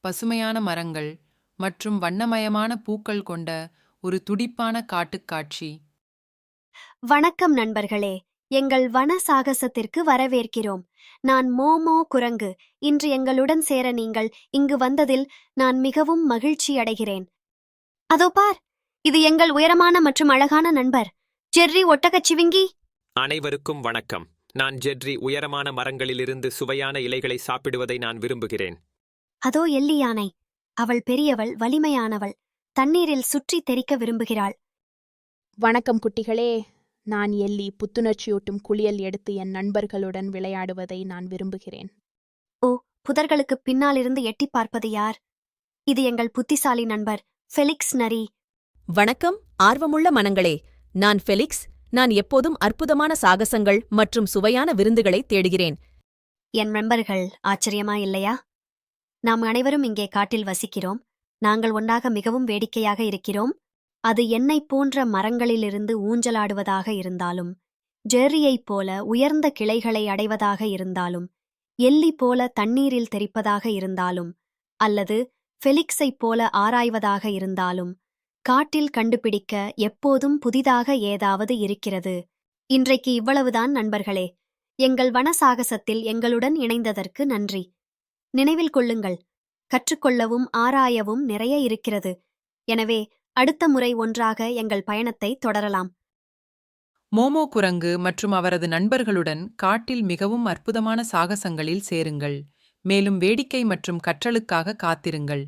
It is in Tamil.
பசுமையான மரங்கள் மற்றும் வண்ணமயமான பூக்கள் கொண்ட ஒரு துடிப்பான காட்டுக்காட்சி. வணக்கம் நண்பர்களே, எங்கள் வன சாகசத்திற்கு வரவேற்கிறோம். நான் மோமோ குரங்கு. இன்று எங்களுடன் சேர நீங்கள் இங்கு வந்ததில் நான் மிகவும் மகிழ்ச்சி அடைகிறேன். அதோ பார், இது எங்கள் உயரமான மற்றும் அழகான நண்பர் ஜெர்ரி ஒட்டகச்சிவிங்கி. அனைவருக்கும் வணக்கம். நான் ஜெர்ரி. உயரமான மரங்களிலிருந்து சுவையான இலைகளை சாப்பிடுவதை நான் விரும்புகிறேன். அதோ எல்லி யானை. அவள் பெரியவள், வலிமையானவள். தண்ணீரில் சுற்றி தெறிக்க விரும்புகிறாள். வணக்கம் குட்டிகளே, நான் எல்லி. புத்துணர்ச்சியூட்டும் குளியல் எடுத்து என் நண்பர்களுடன் விளையாடுவதை நான் விரும்புகிறேன். ஓ, புதர்களுக்கு பின்னாலிருந்து எட்டிப் பார்ப்பது யார்? இது எங்கள் புத்திசாலி நண்பர் ஃபெலிக்ஸ் நரி. வணக்கம் ஆர்வமுள்ள மனங்களே, நான் ஃபெலிக்ஸ். நான் எப்போதும் அற்புதமான சாகசங்கள் மற்றும் சுவையான விருந்துகளை தேடுகிறேன். என் நண்பர்கள் ஆச்சரியமா இல்லையா? நாம் அனைவரும் இங்கே காட்டில் வசிக்கிறோம். நாங்கள் ஒன்றாக மிகவும் வேடிக்கையாக இருக்கிறோம். அது என்னைப் போன்ற மரங்களிலிருந்து ஊஞ்சலாடுவதாக இருந்தாலும், ஜெர்ரியைப் போல உயர்ந்த கிளைகளை அடைவதாக இருந்தாலும், எல்லி போல தண்ணீரில் தெறிப்பதாக இருந்தாலும், அல்லது ஃபெலிக்ஸைப் போல ஆராய்வதாக இருந்தாலும், காட்டில் கண்டுபிடிக்க எப்போதும் புதிதாக ஏதாவது இருக்கிறது. இன்றைக்கு இவ்வளவுதான் நண்பர்களே. எங்கள் வன சாகசத்தில் எங்களுடன் இணைந்ததற்கு நன்றி. நினைவில் கொள்ளுங்கள், கற்றுக்கொள்ளவும் ஆராயவும் நிறைய இருக்கிறது. எனவே அடுத்த முறை ஒன்றாக எங்கள் பயணத்தை தொடரலாம். மோமோ குரங்கு மற்றும் அவரது நண்பர்களுடன் காட்டில் மிகவும் அற்புதமான சாகசங்களில் சேருங்கள். மேலும் வேடிக்கை மற்றும் கற்றலுக்காக காத்திருங்கள்.